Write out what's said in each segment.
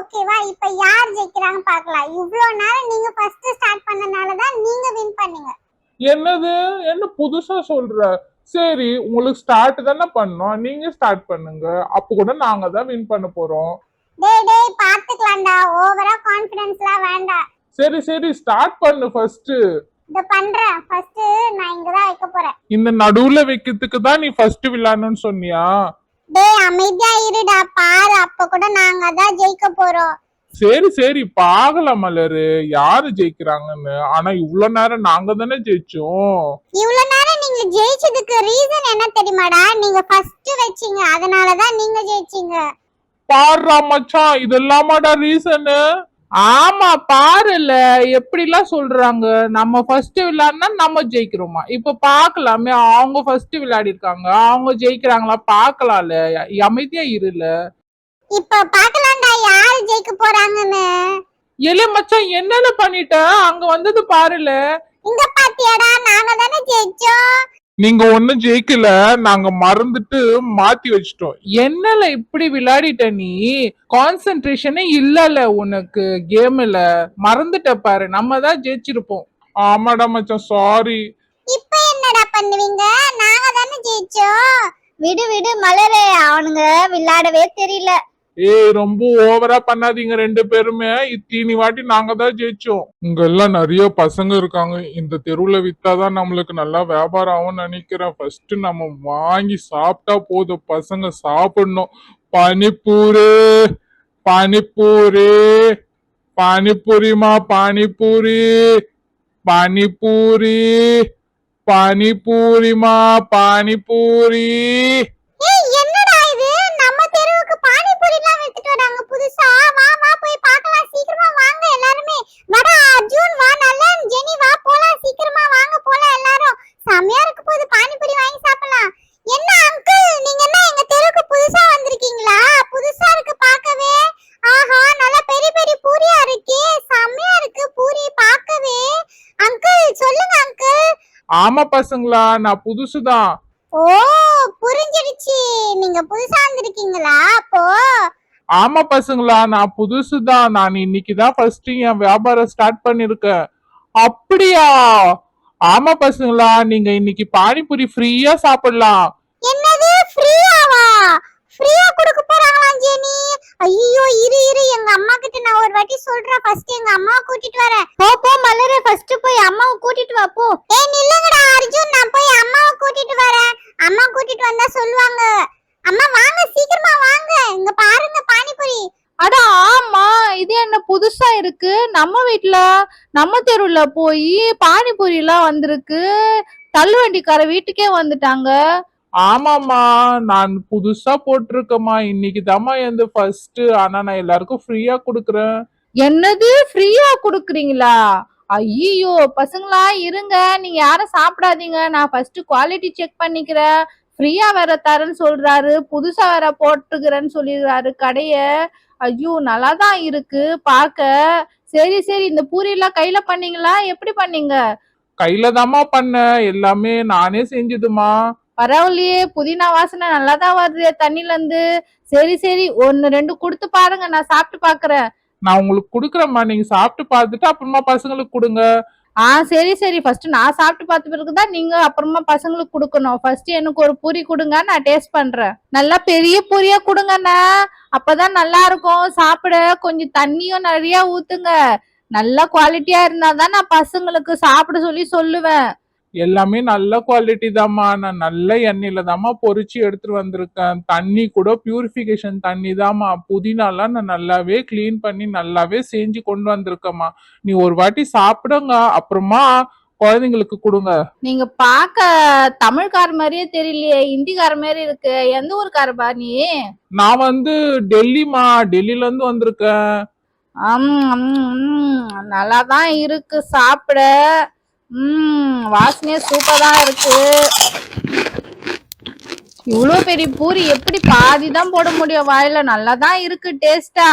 ஓகேவா? இப்ப யார் ஜெயிக்கிறாங்க பார்க்கலாம். இவ்ளோ நேரம் நீங்க ஃபர்ஸ்ட் ஸ்டார்ட் பண்ணனால தான் நீங்க வின் பண்ணீங்க. என்னது? என்ன புதுசா சொல்ற? சரி, உங்களுக்கு ஸ்டார்ட் தானே பண்ணோம், நீங்க ஸ்டார்ட் பண்ணுங்க. அப்ப கூட நாங்க தான் வின் பண்ண போறோம். டேய் பாத்துக்கலாம்டா. ஓவரா கான்ஃபிடன்ஸ்லாம் வேண்டாம். சரி சரி, ஸ்டார்ட் பண்ணு ஃபர்ஸ்ட். இத பண்றேன். ஃபர்ஸ்ட் நான் இங்க தான் வைக்க போறேன். இந்த நடுவுல வைக்கிறதுக்கு தான் நீ ஃபர்ஸ்ட் விளையாடணும்னு சொன்னியா? டேய் அமைதியா இருடா. பாரு, அப்ப கூட நாங்க தான் ஜெயிக்க போறோம். சரி சரி, பாக்கலாம் மலரு யாரு ஜெயிக்கிறாங்கன்னு. ஆனா இவ்வளவு நேரம் நாங்க தானே ஜெயிச்சோம். இவ்வளவு நேரம் நீங்க ஜெயிச்சதுக்கு ரீசன் என்ன தெரியுமாடா? நீங்க ஃபர்ஸ்ட் வச்சீங்க, அதனாலதான் நீங்க ஜெயிச்சீங்க. பாருடா மச்சான், இதெல்லாமாடா ரீசனு? ஆமா பாருல எப்படி எல்லாம் சொல்றாங்க. நம்ம ஃபர்ஸ்ட் விளையாடினா நம்ம ஜெயிக்கிறோமா? இப்ப பாக்கலாமே, அவங்க ஃபர்ஸ்ட் விளையாடி இருக்காங்க, அவங்க ஜெயிக்கிறாங்களா பாக்கலாம்ல. அமைதியா இருல. இப்ப பாக்கலாம்டா யாரு ஜெயிக்க போறாங்கன்னு. எலே மச்சான், என்னென்ன பண்ணிட்ட? அங்க வந்தது பாருல. இங்க பாத்தியாடா, நாங்க தானே ஜெயிச்சோம். நீங்க ஒண்ணும் ஜெயிக்கல, நாங்க மறந்துட்டு மாத்தி வச்சிட்டோம். என்னல இப்படி விளையாடிட்ட நீ? கான்சென்ட்ரேஷனே இல்லல உனக்கு கேம்ல. மறந்துட்ட பாரு, நம்ம தான் ஜெயிச்சிருப்போம். ஆமாடா மச்சான், சாரி. இப்ப என்னடா பண்ணுவீங்க? நாங்க தானே ஜெயிச்சோம். விடு விடு மலரே, அவனுங்க விளையாடவே தெரியல. ஏய், ரொம்ப ஓவரா பண்ணாதீங்க ரெண்டு பேருமே. இத்தீனி வாட்டி நாங்க தான் ஜெயிச்சோம். இங்க எல்லாம் நிறைய பசங்க இருக்காங்க. இந்த தெருவுல வித்தாதான் நம்மளுக்கு நல்லா வியாபாரம் ஆகும்னு நினைக்கிறேன். ஃபர்ஸ்ட் நம்ம வாங்கி சாப்பிட்டா போதும். பசங்க சாப்பிடணும். பானிபூரி, பானிபூரி, பானிபூரிமா, பானிபூரி, பானிபூரி, பானிபூரிமா, பானிபூரி. ஏய் என்னடா இது? நம்ம தெருவுக்கு பானிபூரிலாம் வித்துட்டு வராங்க புதுசா. வா வா போய் பார்க்கலாம். சீக்கிரமா வாங்க எல்லாரும். வாடா அர்ஜுன், வா நலன், ஜெனி வா போலாம். சீக்கிரமா வாங்க போலாம் எல்லாரும். செமையா இருக்கு போது பானிபூரி வாங்கி சாப்பிடலாம். என்ன அங்கிள், நீங்க என்ன எங்க தெருவுக்கு புதுசா வந்திருக்கீங்களா? புதுசா இருக்கு பார்க்கவே. ஆஹா, நல்ல பெரிய பெரிய பூரியா இருக்கே. செமையா இருக்கு பூரி பார்க்கவே. அங்கிள் சொல்லுங்க அங்கிள். ஆமா பசங்களா, நான் புதுசுதான். ஓ புரிஞ்சிடுச்சு, நீங்க புதுசா வந்திருக்கீங்களா அப்போ? ஆமா பசங்களா, நான் புதுசுதான். நான் இன்னைக்குதான் ஃபர்ஸ்ட் என் வியாபாரம் ஸ்டார்ட் பண்ணிருக்கேன். அப்படியா? ஆமா பசங்களா, நீங்க இன்னைக்கு பானிபூரி ஃப்ரீயா சாப்பிடலாம். என்னது ஃப்ரீயாவா? ஃப்ரீயா கொடுக்க போறாங்களா ஜெனி? ஐயோ இரு இரு, எங்க அம்மா கிட்ட நான் ஒரு வாட்டி சொல்றேன். ஃபர்ஸ்ட் எங்க அம்மாவை கூட்டிட்டு வரேன். போ மலரே, ஃபர்ஸ்ட் போய் அம்மாவை கூட்டிட்டு வா போ. ஏய் நில்லுங்கடா அர்ஜுன், நான் போய் அம்மாவை கூட்டிட்டு வரேன். அம்மா கூட்டிட்டு வந்தா சொல்லுவாங்க. அம்மா வாங்க சீக்கிரமா வாங்க, இங்க பாருங்க பானிபூரி. அட ஆமா, இது என்ன புதுசா இருக்கு? நம்ம வீட்ல நம்ம தெருவுல போய் பானிபூரி எல்லாம் வந்திருக்கு. தள்ளுவண்டிக்கார வீட்டுக்கே வந்துட்டாங்க. ஆமாமா, நான் புதுசா போட்டிருக்கேம்மா. இன்னைக்கு தாம்மா எந்த ஃபர்ஸ்ட். ஆனா நான் எல்லாருக்கும் ஃப்ரீயா கொடுக்குறேன். என்னது ஃப்ரீயா குடுக்குறீங்களா? ஐயோ பசங்களா இருங்க, நீங்க யாரும் சாப்பிடாதீங்க. நான் ஃபர்ஸ்ட் குவாலிட்டி செக் பண்ணிக்கிறேன். ஃப்ரீயா வேற தரேன்னு சொல்றாரு, புதுசா வேற போட்டுக்கிறேன்னு சொல்லிடுறாரு கடைய. ஐயோ நல்லாதான் இருக்கு பாக்க. சரி சரி, இந்த பூரி எல்லாம் கையில பண்ணீங்களா? எப்படி பண்ணீங்க? கையில தாம்மா பண்ணேன், எல்லாமே நானே செஞ்சதுமா. பரவாயில்லையே, புதினா வாசனை நல்லாதான் வருது தண்ணில இருந்து. சரி சரி, ஒன்னு ரெண்டு கொடுத்து பாருங்க, நான் சாப்பிட்டு பாக்குறேன். நான் உங்களுக்கு கொடுக்குறேம்மா, நீங்க சாப்பிட்டு பார்த்துட்டு அப்புறமா பசங்களுக்கு கொடுங்க. சரி சரி, ஃபர்ஸ்ட் நான் சாப்பிட்டு பார்த்த பிறகுதான் நீங்க அப்புறமா பசங்களுக்கு கொடுக்கணும். ஃபர்ஸ்ட் எனக்கு ஒரு பூரி கொடுங்க, நான் டேஸ்ட் பண்றேன். நல்லா பெரிய பூரியா கொடுங்கண்ணா, அப்பதான் நல்லா இருக்கும் சாப்பிட. கொஞ்சம் தண்ணியும் நிறைய ஊத்துங்க. நல்ல குவாலிட்டியா இருந்தாதான் நான் பசங்களுக்கு சாப்பிட சொல்லி சொல்லுவேன். எல்லாமே நல்ல குவாலிட்டி தாம்மா. நான் நல்ல எண்ணெயில தாம்மா பொரிச்சு எடுத்துட்டு வந்திருக்கேன். தண்ணி கூட பியூரிஃபிகேஷன் தண்ணி தாம்மா. புதினாலாம் நான் நல்லாவே கிளீன் பண்ணி நல்லாவே செஞ்சு கொண்டு வந்திருக்கேம்மா. நீ ஒரு வாட்டி சாப்பிடுங்க, அப்புறமா குழந்தைங்களுக்கு கொடுங்க. நீங்க பாக்க தமிழ்கார மாதிரியே தெரியலையே, ஹிந்திக்கார மாதிரி இருக்கு. எந்த ஊருக்காரபா நீ? நான் வந்து டெல்லிமா, டெல்லில இருந்து வந்திருக்கேன். நல்லாதான் இருக்கு சாப்பிட. வாசனையே சூப்பரா இருக்கு. இவ்வளவு பெரிய பூரி எப்படி பாதி தான் போட முடியும் வாயில? நல்லாதான் இருக்கு டேஸ்டா.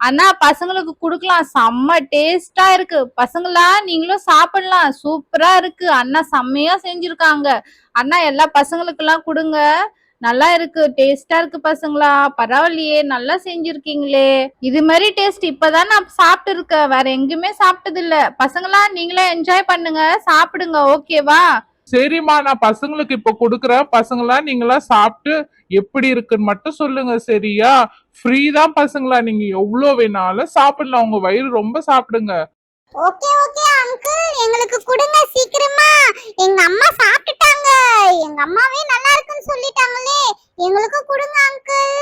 ஆனா பசங்களுக்கு குடுக்கலாம், செம்ம டேஸ்டா இருக்கு. பசங்களா நீங்களும் சாப்பிடலாம், சூப்பரா இருக்கு. அண்ணா செம்மையா செஞ்சிருக்காங்க. அண்ணா எல்லா பசங்களுக்கு எல்லாம் கொடுங்க. நல்லா இருக்கு, டேஸ்டா இருக்கு பசங்களா. பரவாயில்லையே, நல்லா செஞ்சிருக்கீங்களே. இது மாதிரி டேஸ்ட் இப்பதான் நான் சாப்பிட்டு இருக்கேன், வேற எங்கேயுமே சாப்பிட்டது இல்ல. பசங்களா நீங்களே என்ஜாய் பண்ணுங்க, சாப்பிடுங்க, ஓகேவா? சரிம்மா, நான் பசங்களுக்கு இப்ப குடுக்குறேன். பசங்களா நீங்களா சாப்பிட்டு எப்படி இருக்குன்னு மட்டும் சொல்லுங்க, சரியா? ஃப்ரீ தான் பசங்களா, நீங்க எவ்வளவு வேணாலும் சாப்பிடலாம். உங்க வயிறு ரொம்ப சாப்பிடுங்க. ஓகே ஓகே அங்கிள், எங்களுக்கு கொடுங்க சீக்கிரமா. எங்க அம்மா சாப்பிட்டுட்டாங்க. எங்க அம்மாவே நல்லா இருக்குன்னு சொல்லிட்டாங்களே, எங்களுக்கு கொடுங்க அங்கிள்.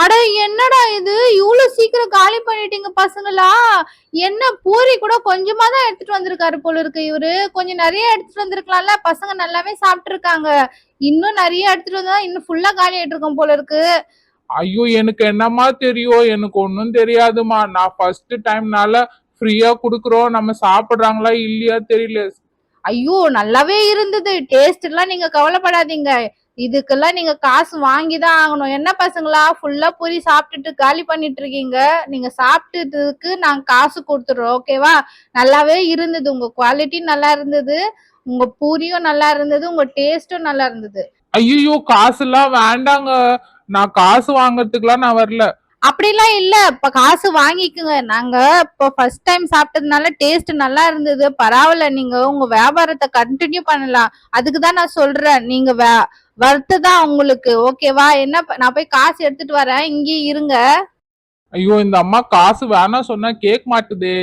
அட என்னடா இது, இவ்வளவு சீக்கிரம் காலி பண்ணிட்டீங்க பசங்களா? என்ன பூரி கூட கொஞ்சமா தான் எடுத்துட்டு வந்திருக்காரு போல இருக்கு இவரு. கொஞ்சம் நிறைய எடுத்துட்டு வந்திருக்கலாம்ல, பசங்க நல்லாவே சாப்பிட்டு இருக்காங்க. இன்னும் நிறைய எடுத்துட்டு வந்தா இன்னும் ஃபுல்லா காலி ஆயிட்டு இருக்கும் போல இருக்கு. ஐயோ, எனக்கு என்னம்மா தெரியும்? எனக்கு ஒண்ணும் தெரியாதுமா. நான் ஃபர்ஸ்ட் டைம்னால ஃப்ரீயா குடுக்குறோம். நம்ம சாப்பிடுறாங்களா இல்லையா தெரியல. ஐயோ நல்லாவே இருந்தது, டேஸ்ட் எல்லாம் நீங்க கவலைப்படாதீங்க. இதுக்கெல்லாம் நீங்க காசு வாங்கிதான் ஆகணும். என்ன பசங்களா, ஃபுல்லா பூரி சாப்பிட்டுட்டு காலி பண்ணிட்டு இருக்கீங்க? நீங்க சாப்பிட்டதுக்கு நாங்க காசு கொடுத்துறோம், ஓகேவா? நல்லாவே இருந்தது, உங்க குவாலிட்டி நல்லா இருந்தது, உங்க பூரியும் நல்லா இருந்தது, உங்க டேஸ்டும் நல்லா இருந்தது. ஐயோ, காசுலாம் வேண்டாங்க. நான் காசு வாங்கறதுக்குலாம் நான் வரல. அப்படிலாம் இல்ல, இப்ப காசு வாங்கிக்குங்க. நாங்க இப்ப ஃபர்ஸ்ட் டைம் சாப்பிட்டதுனால டேஸ்ட் நல்லா இருந்தது, பரவாயில்ல. நீங்க உங்க வியாபாரத்தை கண்டினியூ பண்ணலாம். அதுக்குதான் நான் சொல்றேன், நீங்க வருத்ததான் உங்களுக்கு, ஓகேவா? என்ன நான் போய் காசு எடுத்துட்டு வரேன், இங்கே இருங்க. ஐயோ, இந்த அம்மா காசு வேணாம் சொன்னா கேட்க மாட்டுதே.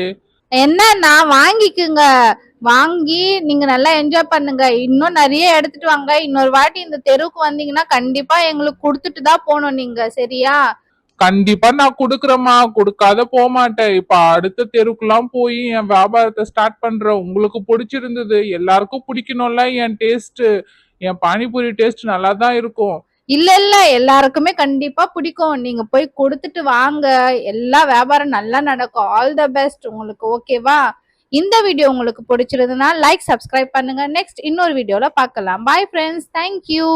என்னன்னா வாங்கிக்குங்க, வாங்கி நீங்க நல்லா என்ஜாய் பண்ணுங்க. இன்னும் நிறைய எடுத்துட்டு வாங்க. இன்னொரு வாட்டி இந்த தெருவுக்கு வந்தீங்கன்னா கண்டிப்பா எங்களுக்கு கொடுத்துட்டு தான் போகணும் நீங்க, சரியா? கண்டிப்பா நான் குடுக்குறேம்மா, குடுக்காத போக மாட்டேன். இப்ப அடுத்த தெருக்குலாம் போய் என் வியாபாரத்தை ஸ்டார்ட் பண்றேன். உங்களுக்கு பிடிச்சிருந்தது, எல்லாருக்கும் பிடிக்கணும்ல என் டேஸ்ட். என் பானிபூரி டேஸ்ட் நல்லா தான் இருக்கும். இல்ல இல்ல, எல்லாருக்குமே கண்டிப்பா பிடிக்கும். நீங்க போய் கொடுத்துட்டு வாங்க, எல்லா வியாபாரம் நல்லா நடக்கும். ஆல் த பெஸ்ட் உங்களுக்கு, ஓகேவா? இந்த வீடியோ உங்களுக்கு பிடிச்சிருந்ததுன்னா லைக், சப்ஸ்கிரைப் பண்ணுங்க. நெக்ஸ்ட் இன்னொரு வீடியோல பார்க்கலாம். Bye friends, thank you.